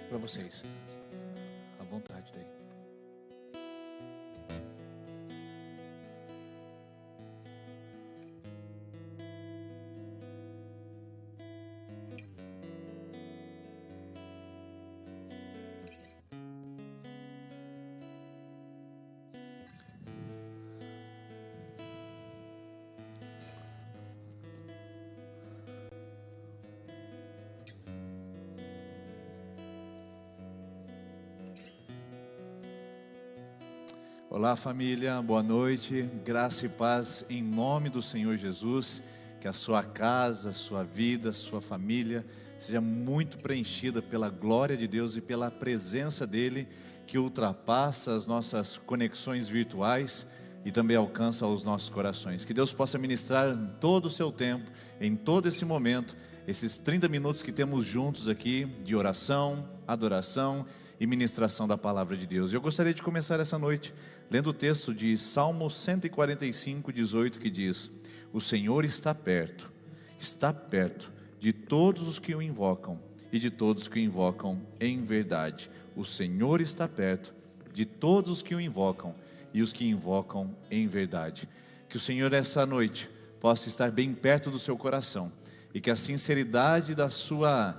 para vocês. À vontade daí. Olá família, boa noite, graça e paz em nome do Senhor Jesus, que a sua casa, a sua vida, a sua família seja muito preenchida pela glória de Deus e pela presença dEle, que ultrapassa as nossas conexões virtuais e também alcança os nossos corações. Que Deus possa ministrar em todo o seu tempo, em todo esse momento, esses 30 minutos que temos juntos aqui, de oração, adoração e ministração da palavra de Deus. Eu gostaria de começar essa noite lendo o texto de Salmo 145, 18, que diz: o Senhor está perto de todos os que o invocam e de todos que o invocam em verdade. O Senhor está perto de todos os que o invocam e os que invocam em verdade. Que o Senhor essa noite possa estar bem perto do seu coração e que a sinceridade da sua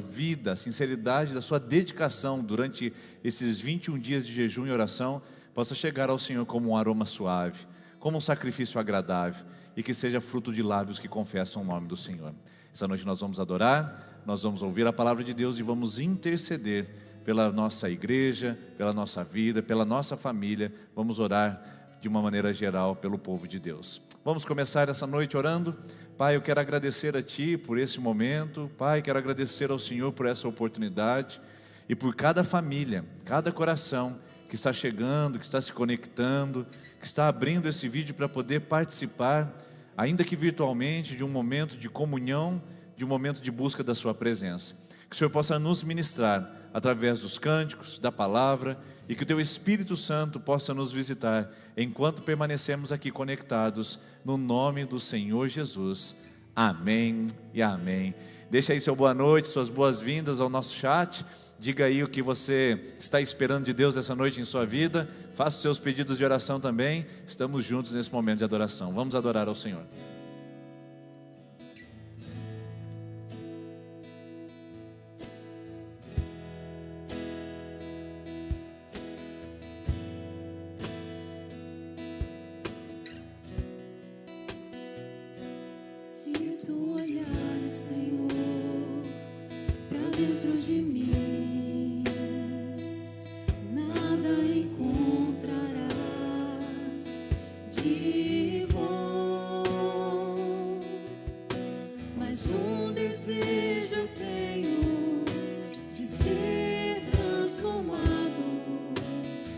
vida, a sinceridade da sua dedicação durante esses 21 dias de jejum e oração possa chegar ao Senhor como um aroma suave, como um sacrifício agradável, e que seja fruto de lábios que confessam o nome do Senhor. Essa noite nós vamos adorar, nós vamos ouvir a palavra de Deus e vamos interceder pela nossa igreja, pela nossa vida, pela nossa família. Vamos orar de uma maneira geral pelo povo de Deus. Vamos começar essa noite orando. Pai, eu quero agradecer a Ti por esse momento. Pai, quero agradecer ao Senhor por essa oportunidade e por cada família, cada coração que está chegando, que está se conectando, que está abrindo esse vídeo para poder participar, ainda que virtualmente, de um momento de comunhão, de um momento de busca da Sua presença. Que o Senhor possa nos ministrar através dos cânticos, da palavra, e que o Teu Espírito Santo possa nos visitar enquanto permanecemos aqui conectados, no nome do Senhor Jesus. Amém e amém. Deixa aí seu boa noite, suas boas-vindas ao nosso chat. Diga aí o que você está esperando de Deus essa noite em sua vida. Faça os seus pedidos de oração também. Estamos juntos nesse momento de adoração. Vamos adorar ao Senhor. Se tu olhares, Senhor, pra dentro de mim, nada encontrarás de bom. Mas um desejo eu tenho de ser transformado.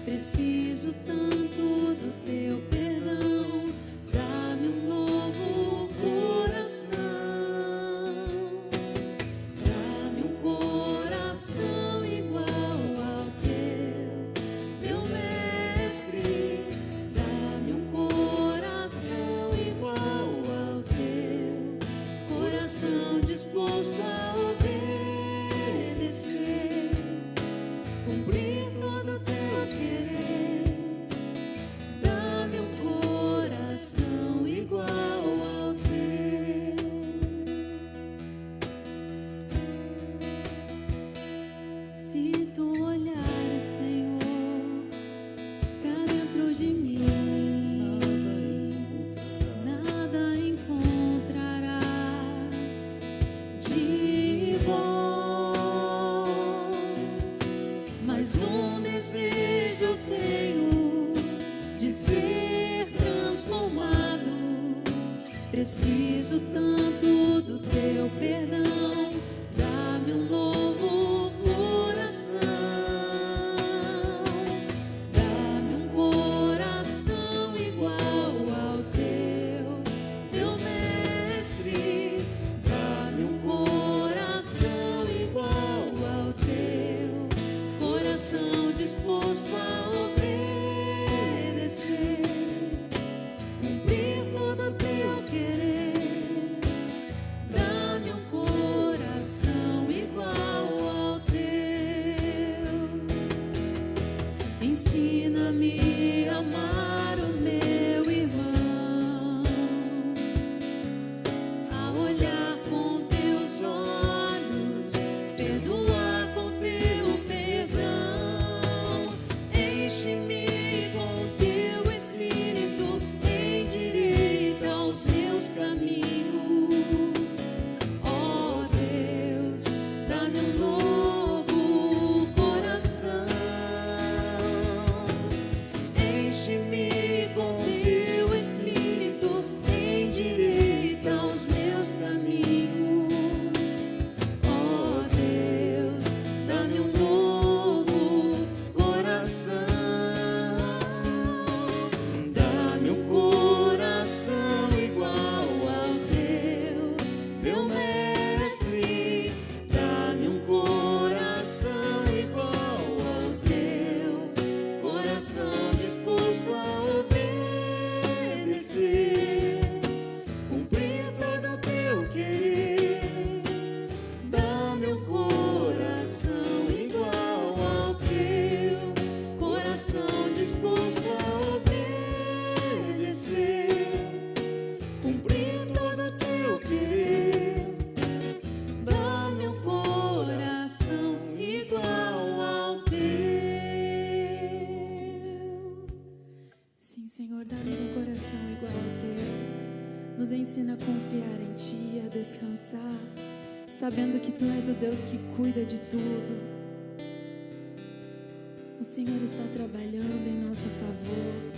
Preciso tanto do teu perdão. Dá-me um novo coração. Dá-me um coração igual ao teu, meu mestre. Dá-me um coração igual ao teu, coração disposto a obedecer, cumprir todo o teu querer. Dá-me um coração igual ao teu. Se tu olhares, Senhor, pra dentro de mim, nada encontrarás de bom. Mas um desejo eu tenho de ser transformado. Preciso tanto do teu perdão. Dá-me um novo coração. Dá-me um coração igual ao teu, meu mestre. Dá-me um coração igual ao teu, coração disposto a obedecer, cumprir todo o teu querer. Dá-me um coração Senhor, dá-nos um coração igual ao teu. Nos ensina a confiar em Ti, a descansar, sabendo que Tu és o Deus que cuida de tudo. O Senhor está trabalhando em nosso favor.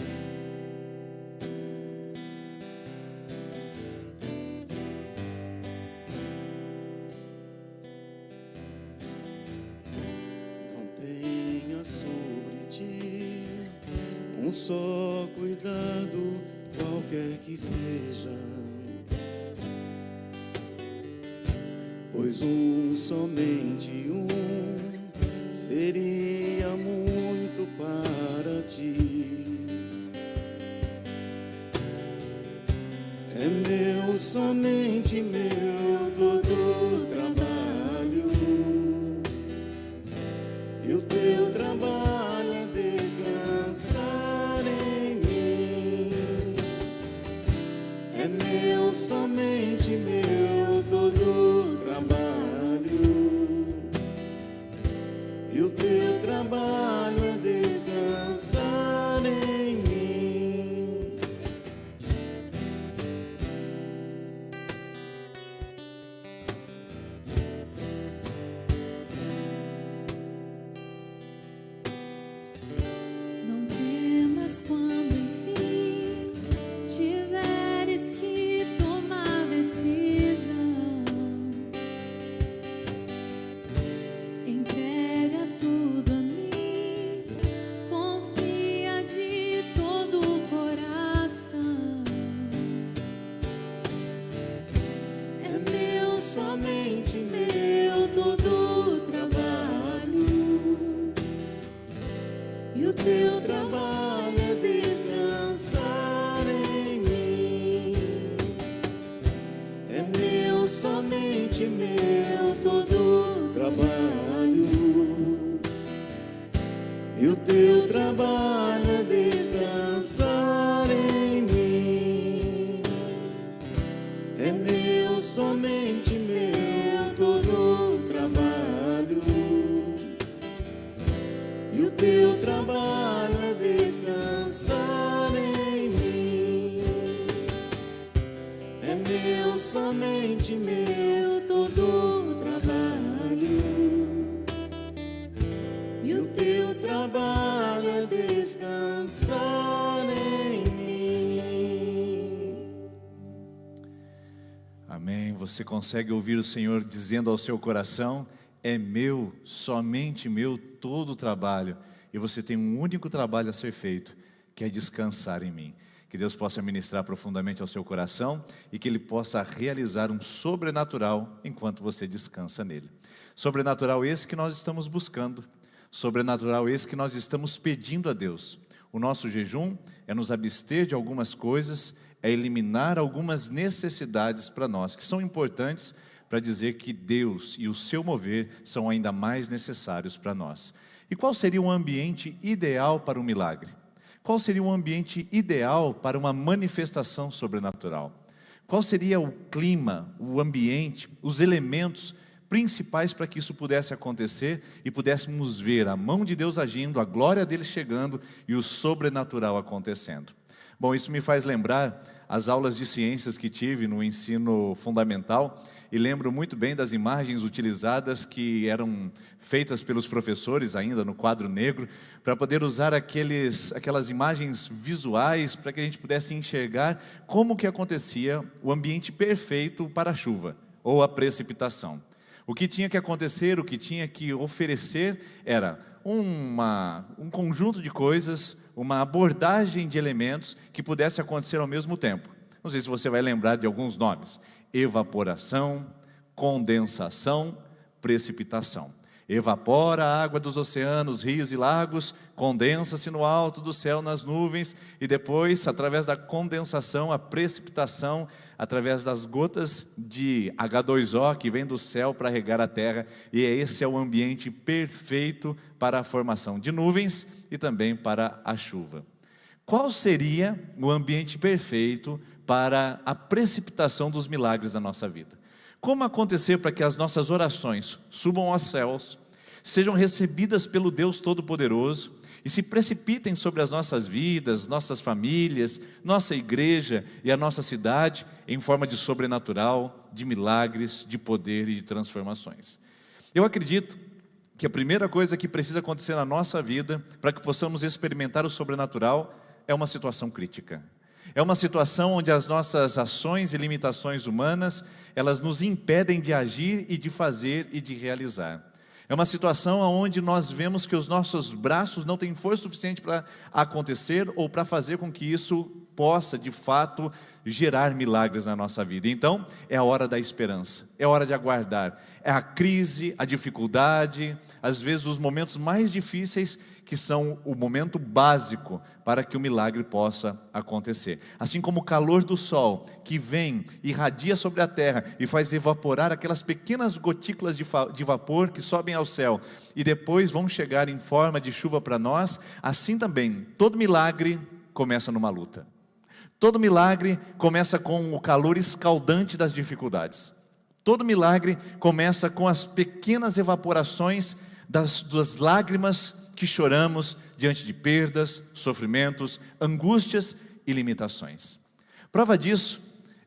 Só cuidado, qualquer que seja, pois somente seria muito para Ti. É meu, somente meu, todo o trabalho, e o Teu trabalho é descansar. Meu, somente meu, todo o trabalho, e o Teu trabalho é descansar em mim. Não temas quando enfim tiveres que tomar decisão. Entrega tudo a mim, confia de todo o coração. É meu, somente meu, todo o trabalho, e o Teu trabalho é descansar em mim. É meu, somente meu, todo o trabalho, e o Teu trabalho é descansar em mim. É meu, somente meu, todo o trabalho, e o Teu trabalho é descansar em mim. É meu, somente meu, todo o trabalho, e o Teu trabalho é descansar em mim. Amém. Você consegue ouvir o Senhor dizendo ao seu coração: é meu, somente meu, todo o trabalho. E você tem um único trabalho a ser feito, que é descansar em mim. Que Deus possa ministrar profundamente ao seu coração e que Ele possa realizar um sobrenatural enquanto você descansa nele. Sobrenatural esse que nós estamos buscando, sobrenatural esse que nós estamos pedindo a Deus. O nosso jejum é nos abster de algumas coisas, é eliminar algumas necessidades para nós, que são importantes para dizer que Deus e o seu mover são ainda mais necessários para nós. E qual seria um ambiente ideal para um milagre? Qual seria um ambiente ideal para uma manifestação sobrenatural? Qual seria o clima, o ambiente, os elementos principais para que isso pudesse acontecer e pudéssemos ver a mão de Deus agindo, a glória dele chegando e o sobrenatural acontecendo? Bom, isso me faz lembrar as aulas de ciências que tive no ensino fundamental e lembro muito bem das imagens utilizadas que eram feitas pelos professores ainda no quadro negro, para poder usar aquelas imagens visuais para que a gente pudesse enxergar como que acontecia o ambiente perfeito para a chuva ou a precipitação. O que tinha que acontecer, o que tinha que oferecer era um conjunto de coisas, uma abordagem de elementos que pudesse acontecer ao mesmo tempo. Não sei se você vai lembrar de alguns nomes: evaporação, condensação, precipitação. Evapora a água dos oceanos, rios e lagos, condensa-se no alto do céu nas nuvens, e depois, através da condensação, a precipitação, através das gotas de H2O que vem do céu para regar a terra, e esse é o ambiente perfeito para a formação de nuvens e também para a chuva. Qual seria o ambiente perfeito para a precipitação dos milagres da nossa vida? Como acontecer para que as nossas orações subam aos céus, sejam recebidas pelo Deus Todo-Poderoso e se precipitem sobre as nossas vidas, nossas famílias, nossa igreja e a nossa cidade em forma de sobrenatural, de milagres, de poder e de transformações. Eu acredito que a primeira coisa que precisa acontecer na nossa vida para que possamos experimentar o sobrenatural é uma situação crítica. É uma situação onde as nossas ações e limitações humanas, elas nos impedem de agir e de fazer e de realizar. É uma situação onde nós vemos que os nossos braços não têm força suficiente para acontecer ou para fazer com que isso possa, de fato, gerar milagres na nossa vida. Então, é a hora da esperança, é a hora de aguardar. É a crise, a dificuldade, às vezes os momentos mais difíceis que são o momento básico para que o milagre possa acontecer. Assim como o calor do sol que vem, irradia sobre a terra e faz evaporar aquelas pequenas gotículas de vapor que sobem ao céu e depois vão chegar em forma de chuva para nós, assim também, todo milagre começa numa luta. Todo milagre começa com o calor escaldante das dificuldades. Todo milagre começa com as pequenas evaporações das lágrimas que choramos diante de perdas, sofrimentos, angústias e limitações. Prova disso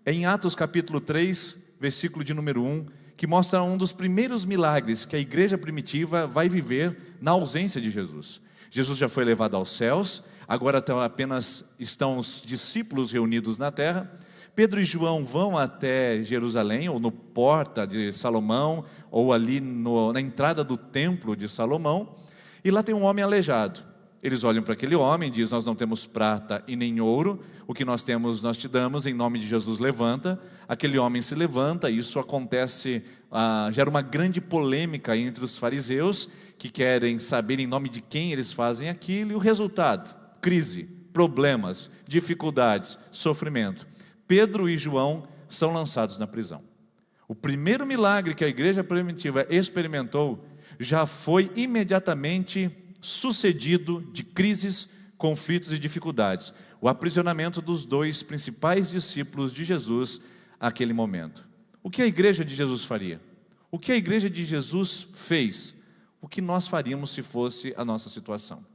é em Atos capítulo 3, versículo de número 1, que mostra um dos primeiros milagres que a igreja primitiva vai viver na ausência de Jesus. Jesus já foi levado aos céus, agora apenas estão os discípulos reunidos na terra. Pedro e João vão até Jerusalém, ou no Porta de Salomão, ou ali na entrada do templo de Salomão, e lá tem um homem aleijado. Eles olham para aquele homem e dizem: nós não temos prata e nem ouro, o que nós temos nós te damos, em nome de Jesus levanta. Aquele homem se levanta, e isso acontece, gera uma grande polêmica entre os fariseus, que querem saber em nome de quem eles fazem aquilo, e o resultado: crise, problemas, dificuldades, sofrimento. Pedro e João são lançados na prisão. O primeiro milagre que a igreja primitiva experimentou já foi imediatamente sucedido de crises, conflitos e dificuldades. O aprisionamento dos dois principais discípulos de Jesus naquele momento. O que a igreja de Jesus faria? O que a igreja de Jesus fez? O que nós faríamos se fosse a nossa situação?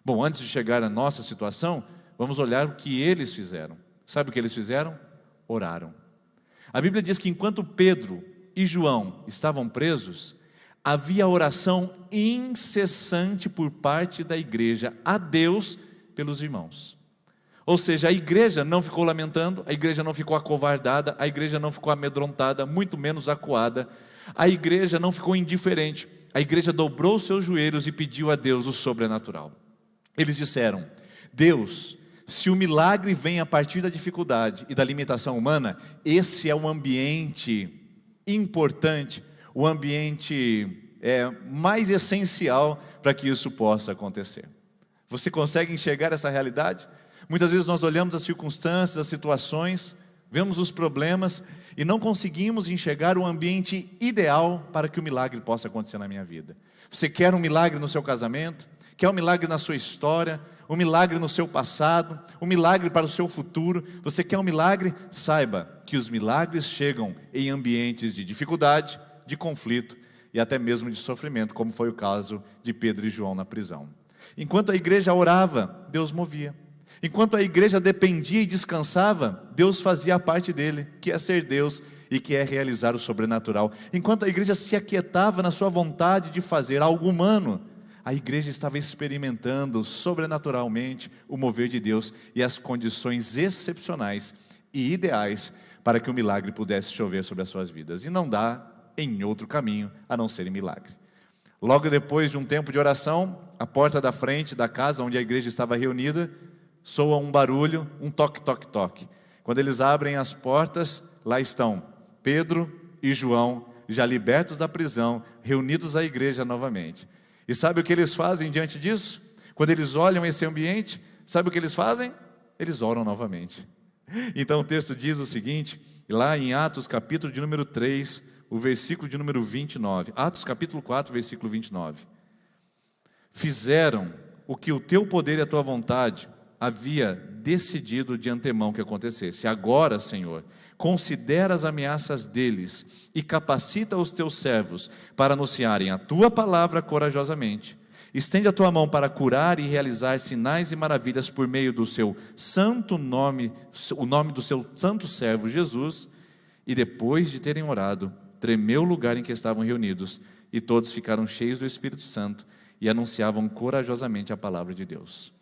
Bom, antes de chegar à nossa situação, vamos olhar o que eles fizeram. Sabe o que eles fizeram? Oraram. A Bíblia diz que enquanto Pedro e João estavam presos, havia oração incessante por parte da igreja a Deus pelos irmãos. Ou seja, a igreja não ficou lamentando, a igreja não ficou acovardada, a igreja não ficou amedrontada, muito menos acuada, a igreja não ficou indiferente, a igreja dobrou os seus joelhos e pediu a Deus o sobrenatural. Eles disseram: Deus, se o milagre vem a partir da dificuldade e da limitação humana, esse é um ambiente importante, o ambiente mais essencial para que isso possa acontecer. Você consegue enxergar essa realidade? Muitas vezes nós olhamos as circunstâncias, as situações, vemos os problemas e não conseguimos enxergar o ambiente ideal para que o milagre possa acontecer na minha vida. Você quer um milagre no seu casamento? Quer um milagre na sua história? Um milagre no seu passado? Um milagre para o seu futuro? Você quer um milagre? Saiba que os milagres chegam em ambientes de dificuldade, de conflito e até mesmo de sofrimento, como foi o caso de Pedro e João na prisão. Enquanto a igreja orava, Deus movia. Enquanto a igreja dependia e descansava, Deus fazia a parte dele, que é ser Deus e que é realizar o sobrenatural. Enquanto a igreja se aquietava na sua vontade de fazer algo humano, a igreja estava experimentando sobrenaturalmente o mover de Deus e as condições excepcionais e ideais para que o milagre pudesse chover sobre as suas vidas. E não dá em outro caminho a não ser em milagre. Logo depois de um tempo de oração, a porta da frente da casa onde a igreja estava reunida soa um barulho, um toque, toque, toque. Quando eles abrem as portas, lá estão Pedro e João, já libertos da prisão, reunidos à igreja novamente. E sabe o que eles fazem diante disso? Quando eles olham esse ambiente, sabe o que eles fazem? Eles oram novamente. Então o texto diz o seguinte, lá em Atos capítulo de número 3, o versículo de número 29. Atos capítulo 4, versículo 29. Fizeram o que o teu poder e a tua vontade havia decidido de antemão que acontecesse. Agora, Senhor, considera as ameaças deles e capacita os teus servos para anunciarem a tua palavra corajosamente. Estende a tua mão para curar e realizar sinais e maravilhas por meio do seu santo nome, o nome do seu santo servo Jesus. E depois de terem orado, tremeu o lugar em que estavam reunidos, e todos ficaram cheios do Espírito Santo e anunciavam corajosamente a palavra de Deus.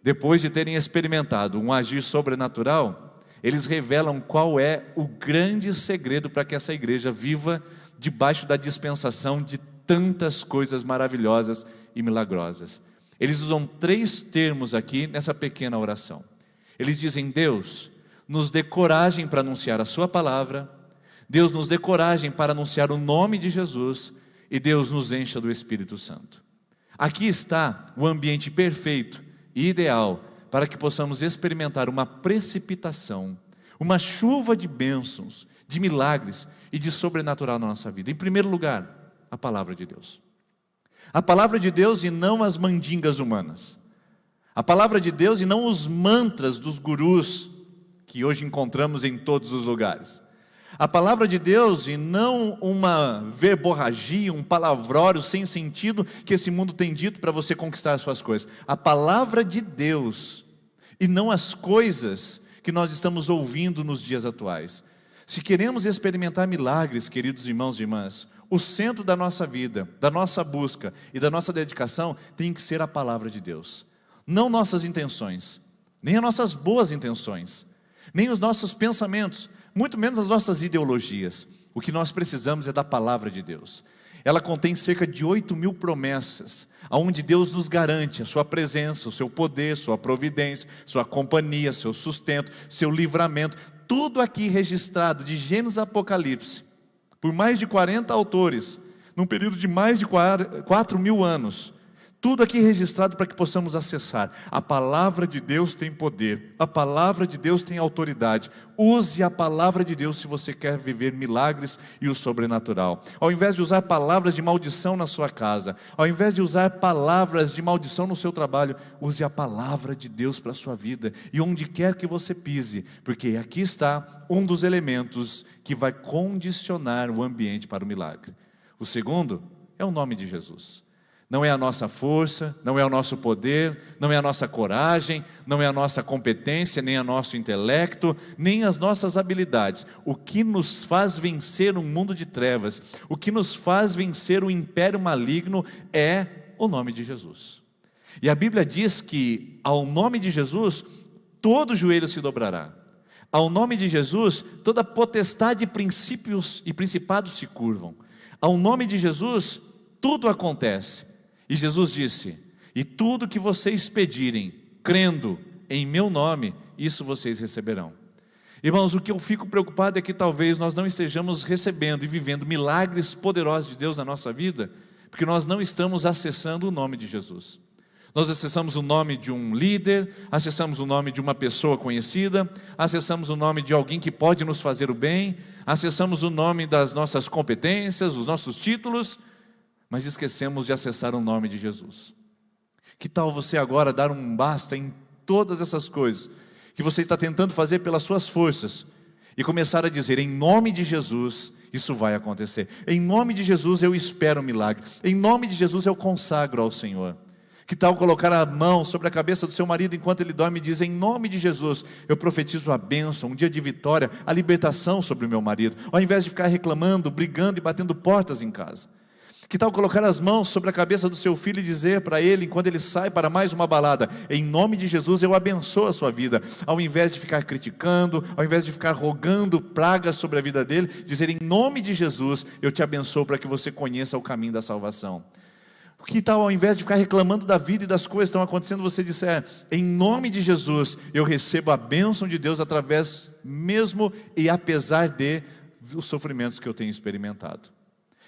Depois de terem experimentado um agir sobrenatural, eles revelam qual é o grande segredo para que essa igreja viva debaixo da dispensação de tantas coisas maravilhosas e milagrosas. Eles usam 3 termos aqui nessa pequena oração. Eles dizem: Deus, nos dê coragem para anunciar a sua palavra, Deus nos dê coragem para anunciar o nome de Jesus, e Deus nos encha do Espírito Santo. Aqui está o ambiente perfeito e ideal para que possamos experimentar uma precipitação, uma chuva de bênçãos, de milagres e de sobrenatural na nossa vida. Em primeiro lugar, a palavra de Deus. A palavra de Deus e não as mandingas humanas. A palavra de Deus e não os mantras dos gurus que hoje encontramos em todos os lugares. A palavra de Deus e não uma verborragia, um palavrório sem sentido que esse mundo tem dito para você conquistar as suas coisas. A palavra de Deus e não as coisas que nós estamos ouvindo nos dias atuais. Se queremos experimentar milagres, queridos irmãos e irmãs, o centro da nossa vida, da nossa busca e da nossa dedicação tem que ser a palavra de Deus. Não nossas intenções, nem as nossas boas intenções, nem os nossos pensamentos, muito menos as nossas ideologias. O que nós precisamos é da palavra de Deus. Ela contém cerca de 8.000 promessas, onde Deus nos garante a sua presença, o seu poder, sua providência, sua companhia, seu sustento, seu livramento. Tudo aqui registrado de Gênesis a Apocalipse, por mais de 40 autores, num período de mais de 4.000 anos. Tudo aqui registrado para que possamos acessar. A palavra de Deus tem poder, a palavra de Deus tem autoridade. Use a palavra de Deus se você quer viver milagres e o sobrenatural. Ao invés de usar palavras de maldição na sua casa, ao invés de usar palavras de maldição no seu trabalho, use a palavra de Deus para a sua vida e onde quer que você pise, porque aqui está um dos elementos que vai condicionar o ambiente para o milagre. O segundo é o nome de Jesus. Não é a nossa força, não é o nosso poder, não é a nossa coragem, não é a nossa competência, nem o nosso intelecto, nem as nossas habilidades. O que nos faz vencer um mundo de trevas, o que nos faz vencer o império maligno é o nome de Jesus. E a Bíblia diz que ao nome de Jesus, todo joelho se dobrará. Ao nome de Jesus, toda potestade, princípios e principados se curvam. Ao nome de Jesus, tudo acontece. E Jesus disse: e tudo que vocês pedirem, crendo em meu nome, isso vocês receberão. Irmãos, o que eu fico preocupado é que talvez nós não estejamos recebendo e vivendo milagres poderosos de Deus na nossa vida, porque nós não estamos acessando o nome de Jesus. Nós acessamos o nome de um líder, acessamos o nome de uma pessoa conhecida, acessamos o nome de alguém que pode nos fazer o bem, acessamos o nome das nossas competências, os nossos títulos, mas esquecemos de acessar o nome de Jesus. Que tal você agora dar um basta em todas essas coisas que você está tentando fazer pelas suas forças e começar a dizer: em nome de Jesus, isso vai acontecer. Em nome de Jesus eu espero um milagre. Em nome de Jesus eu consagro ao Senhor. Que tal colocar a mão sobre a cabeça do seu marido enquanto ele dorme e diz: em nome de Jesus eu profetizo a bênção, um dia de vitória, a libertação sobre o meu marido, ao invés de ficar reclamando, brigando e batendo portas em casa. Que tal colocar as mãos sobre a cabeça do seu filho e dizer para ele, enquanto ele sai para mais uma balada: em nome de Jesus eu abençoo a sua vida, ao invés de ficar criticando, ao invés de ficar rogando pragas sobre a vida dele, dizer: em nome de Jesus eu te abençoo para que você conheça o caminho da salvação. Que tal, ao invés de ficar reclamando da vida e das coisas que estão acontecendo, você disser: em nome de Jesus eu recebo a bênção de Deus através mesmo e apesar de os sofrimentos que eu tenho experimentado.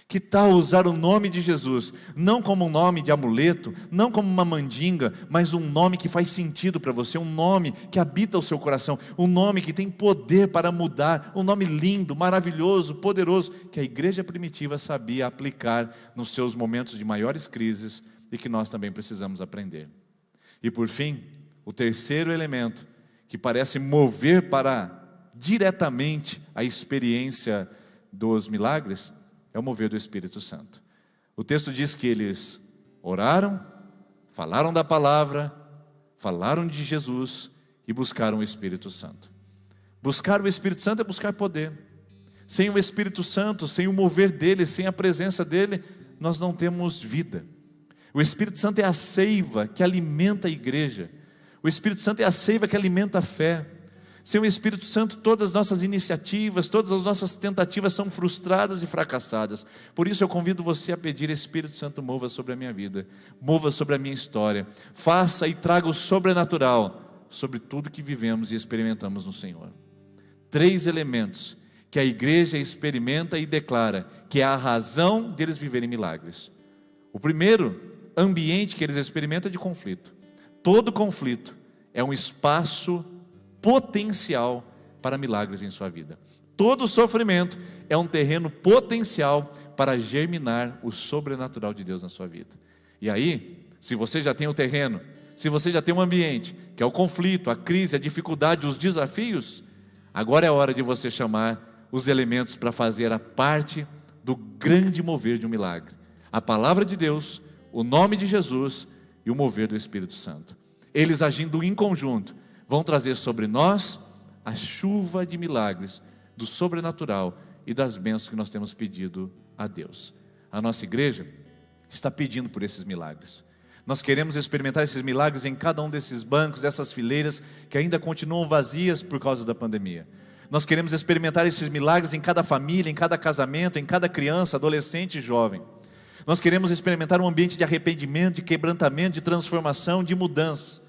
Que tal usar o nome de Jesus, não como um nome de amuleto, não como uma mandinga, mas um nome que faz sentido para você, um nome que habita o seu coração, um nome que tem poder para mudar, um nome lindo, maravilhoso, poderoso, que a igreja primitiva sabia aplicar nos seus momentos de maiores crises e que nós também precisamos aprender. E por fim, o terceiro elemento que parece mover para diretamente a experiência dos milagres, é o mover do Espírito Santo. O texto diz que eles oraram, falaram da palavra, falaram de Jesus e buscaram o Espírito Santo. Buscar o Espírito Santo é buscar poder. Sem o Espírito Santo, sem o mover dele, sem a presença dele, nós não temos vida. O Espírito Santo é a seiva que alimenta a igreja. O Espírito Santo é a seiva que alimenta a fé. Sem o Espírito Santo, todas as nossas iniciativas, todas as nossas tentativas são frustradas e fracassadas. Por isso eu convido você a pedir: Espírito Santo, mova sobre a minha vida, mova sobre a minha história, faça e traga o sobrenatural sobre tudo que vivemos e experimentamos no Senhor. 3 elementos que a igreja experimenta e declara que é a razão deles viverem milagres. O primeiro ambiente que eles experimentam é de conflito. Todo conflito é um espaço potencial para milagres em sua vida. Todo sofrimento é um terreno potencial para germinar o sobrenatural de Deus na sua vida. E aí, se você já tem o terreno, se você já tem um ambiente, que é o conflito, a crise, a dificuldade, os desafios, agora é a hora de você chamar os elementos para fazer a parte do grande mover de um milagre. A palavra de Deus, o nome de Jesus e o mover do Espírito Santo. Eles agindo em conjunto vão trazer sobre nós a chuva de milagres, do sobrenatural e das bênçãos que nós temos pedido a Deus. A nossa igreja está pedindo por esses milagres. Nós queremos experimentar esses milagres em cada um desses bancos, dessas fileiras que ainda continuam vazias por causa da pandemia. Nós queremos experimentar esses milagres em cada família, em cada casamento, em cada criança, adolescente e jovem. Nós queremos experimentar um ambiente de arrependimento, de quebrantamento, de transformação, de mudança.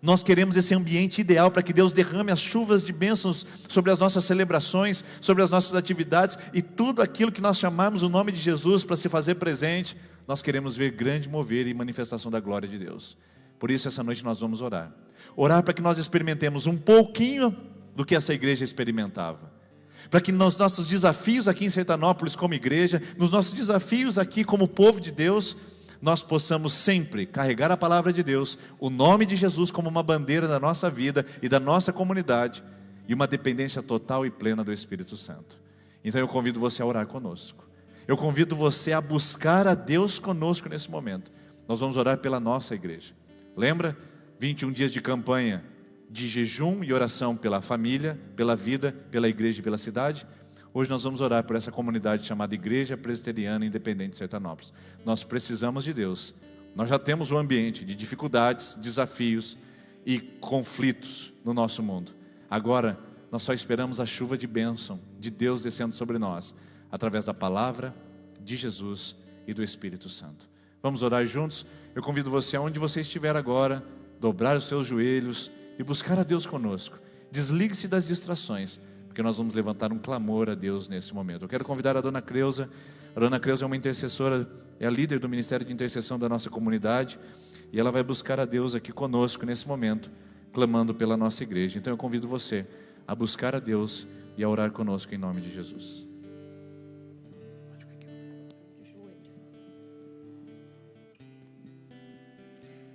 Nós queremos esse ambiente ideal para que Deus derrame as chuvas de bênçãos sobre as nossas celebrações, sobre as nossas atividades e tudo aquilo que nós chamamos o nome de Jesus para se fazer presente. Nós queremos ver grande mover e manifestação da glória de Deus. Por isso essa noite nós vamos orar. Orar para que nós experimentemos um pouquinho do que essa igreja experimentava. Para que nos nossos desafios aqui em Sertanópolis como igreja, nos nossos desafios aqui como povo de Deus, nós possamos sempre carregar a palavra de Deus, o nome de Jesus como uma bandeira da nossa vida e da nossa comunidade, e uma dependência total e plena do Espírito Santo. Então eu convido você a orar conosco. Eu convido você a buscar a Deus conosco nesse momento. Nós vamos orar pela nossa igreja. Lembra? 21 dias de campanha de jejum e oração pela família, pela vida, pela igreja e pela cidade. Hoje nós vamos orar por essa comunidade chamada Igreja Presbiteriana Independente de Sertanópolis. Nós precisamos de Deus. Nós já temos um ambiente de dificuldades, desafios e conflitos no nosso mundo. Agora, nós só esperamos a chuva de bênção de Deus descendo sobre nós, através da palavra de Jesus e do Espírito Santo. Vamos orar juntos? Eu convido você, aonde você estiver agora, dobrar os seus joelhos e buscar a Deus conosco. Desligue-se das distrações, porque nós vamos levantar um clamor a Deus nesse momento. Eu quero convidar a Dona Creuza. A Dona Creuza é uma intercessora, é a líder do Ministério de Intercessão da nossa comunidade, e ela vai buscar a Deus aqui conosco nesse momento, clamando pela nossa igreja. Então eu convido você a buscar a Deus e a orar conosco em nome de Jesus.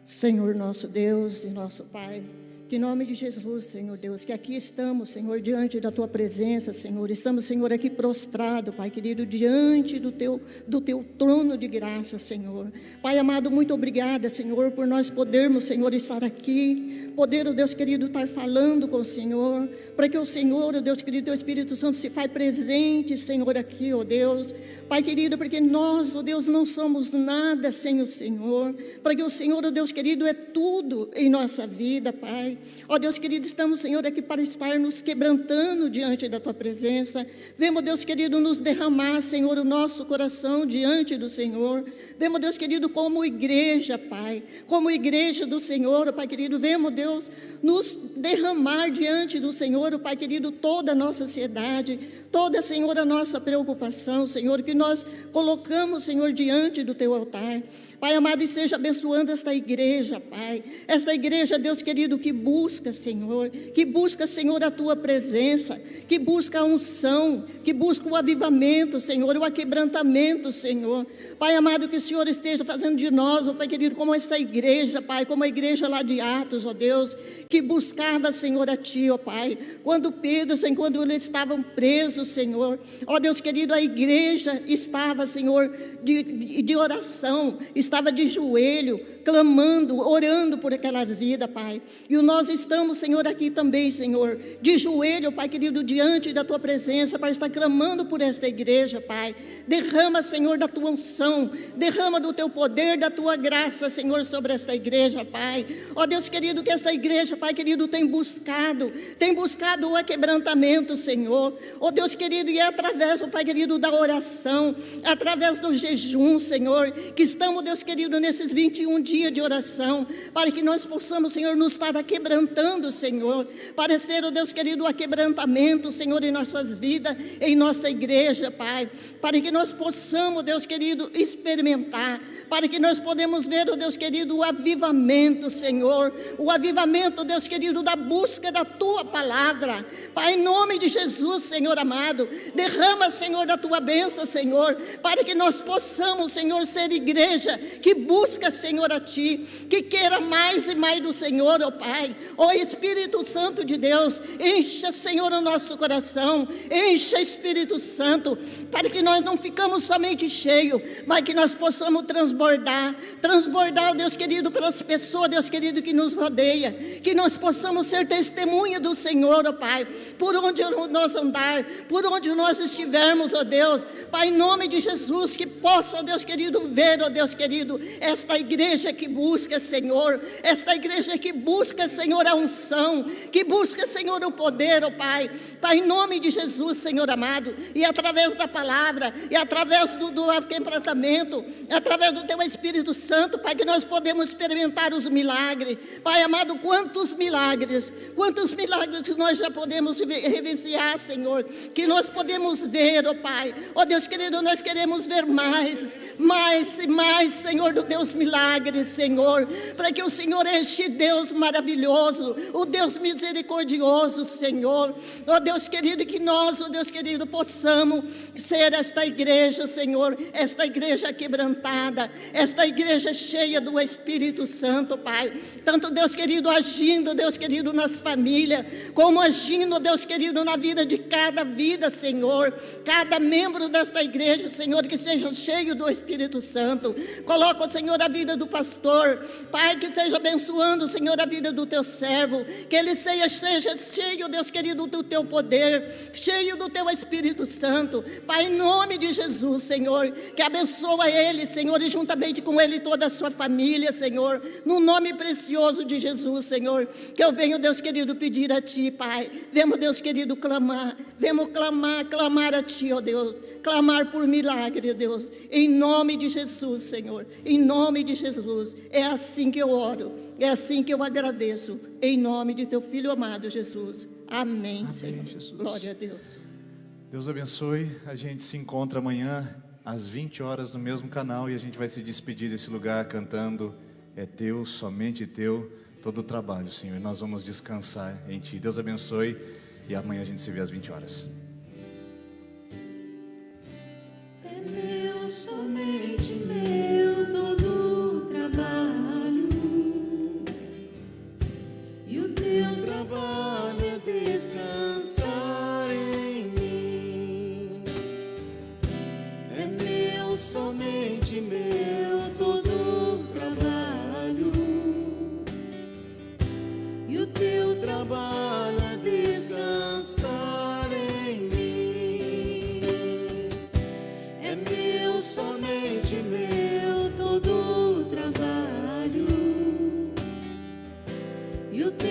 Senhor nosso Deus e nosso Pai, que em nome de Jesus, Senhor Deus, que aqui estamos, Senhor, diante da Tua presença, Senhor, estamos, Senhor, aqui prostrado, Pai querido, diante do Teu trono de graça, Senhor. Pai amado, muito obrigada, Senhor, por nós podermos, Senhor, estar aqui, poder, o Deus querido, estar falando com o Senhor, para que o Senhor, o Deus querido, Teu Espírito Santo se faz presente, Senhor, aqui, ó Deus. Pai querido, porque nós, ó Deus, não somos nada sem o Senhor, para que o Senhor, ó Deus querido, é tudo em nossa vida, Pai. Ó Deus querido, estamos, Senhor, aqui para estar nos quebrantando diante da Tua presença. Vemos, Deus querido, nos derramar, Senhor, o nosso coração diante do Senhor. Vemos, Deus querido, como igreja, Pai, como igreja do Senhor, Pai querido, vemos, Deus, nos derramar diante do Senhor, Pai querido, toda a nossa ansiedade, toda, Senhor, a nossa preocupação, Senhor, que nós colocamos, Senhor, diante do Teu altar. Pai amado, esteja abençoando esta igreja, Pai. Esta igreja, Deus querido, que busca, Senhor, Senhor, a Tua presença, que busca a unção, que busca o avivamento, Senhor, o aquebrantamento, Senhor. Pai amado, que o Senhor esteja fazendo de nós, ó Pai querido, como essa igreja, Pai, como a igreja lá de Atos, ó Deus, que buscava, Senhor, a Ti, ó Pai. Quando Pedro, Senhor, quando eles estavam presos, Senhor, ó Deus querido, a igreja estava, Senhor, de oração, estava de joelho, clamando, orando por aquelas vidas, Pai. E nós estamos, Senhor, aqui também, Senhor, de joelho, Pai querido, diante da Tua presença, para estar clamando por esta igreja, Pai. Derrama, Senhor, da Tua unção, derrama do Teu poder, da Tua graça, Senhor, sobre esta igreja, Pai. Ó Deus querido, que esta igreja, Pai querido, tem buscado o aquebrantamento, Senhor. Ó Deus querido, e é através, ó Pai querido, da oração, através do jejum, Senhor, que estamos, Deus querido, nesses 21 dias de oração, para que nós possamos, Senhor, nos estar aquebrantando, Senhor, para ter, ó Deus querido, o aquebrantamento, Senhor, em nossas vidas, em nossa igreja, Pai, para que nós possamos, Deus querido, experimentar, para que nós podemos ver, ó Deus querido, o avivamento, Senhor, o avivamento, Deus querido, da busca da Tua palavra, Pai, em nome de Jesus, Senhor amado, derrama, Senhor, da Tua bênção, Senhor, para que nós possamos, Senhor, ser igreja que busca, Senhor, a Ti, que queira mais e mais do Senhor, ó Pai. Ó Espírito Santo de Deus, encha, Senhor, o nosso coração, encha, Espírito Santo, para que nós não ficamos somente cheios, mas que nós possamos transbordar, ó Deus querido, pelas pessoas, Deus querido, que nos rodeia, que nós possamos ser testemunha do Senhor, ó Pai, por onde nós andar, por onde nós estivermos, ó Deus, Pai, em nome de Jesus, que possa, ó Deus querido, ver, ó Deus querido, esta igreja que busca, Senhor, esta igreja que busca, Senhor, a unção, que busca, Senhor, o poder, ó Pai, Pai, em nome de Jesus, Senhor amado, e através da palavra, e através do aquebrantamento, através do Teu Espírito Santo, Pai, que nós podemos experimentar os milagres, Pai amado, quantos milagres nós já podemos reverenciar, Senhor, que nós podemos ver, ó Pai, ó Deus querido, nós queremos ver mais e mais, Senhor, do Teus milagres, Senhor, para que o Senhor é este Deus maravilhoso, o Deus misericordioso, Senhor, ó Deus querido, que nós, ó Deus querido, possamos ser esta igreja, Senhor, esta igreja quebrantada, esta igreja cheia do Espírito Santo, Pai, tanto, Deus querido, agindo, Deus querido, nas famílias, como agindo, Deus querido, na vida de cada vida, Senhor, cada membro desta igreja, Senhor, que seja cheio do Espírito Santo. Coloca, Senhor, a vida do pastor, Pai, que seja abençoando, Senhor, a vida do Teu servo, que ele seja cheio, Deus querido, do Teu poder, cheio do Teu Espírito Santo, Pai, em nome de Jesus, Senhor, que abençoa ele, Senhor, e juntamente com ele toda a sua família, Senhor, no nome precioso de Jesus, Senhor, que eu venho, Deus querido, pedir a Ti, Pai, vemos, Deus querido, clamar a Ti, ó Deus, clamar por milagre, ó Deus, em nome de Jesus, Senhor, em nome de Jesus, é assim que eu oro, é assim que eu agradeço, em nome de Teu Filho amado, Jesus, amém, Senhor, Jesus. Glória a Deus. Deus abençoe, a gente se encontra amanhã às 20 horas no mesmo canal e a gente vai se despedir desse lugar cantando, é Teu, somente Teu, todo o trabalho, Senhor, e nós vamos descansar em Ti. Deus abençoe e amanhã a gente se vê às 20 horas. É meu, somente meu, todo o trabalho, e o Teu trabalho é descansar em mim. É meu, somente meu, todo o trabalho, e o Teu trabalho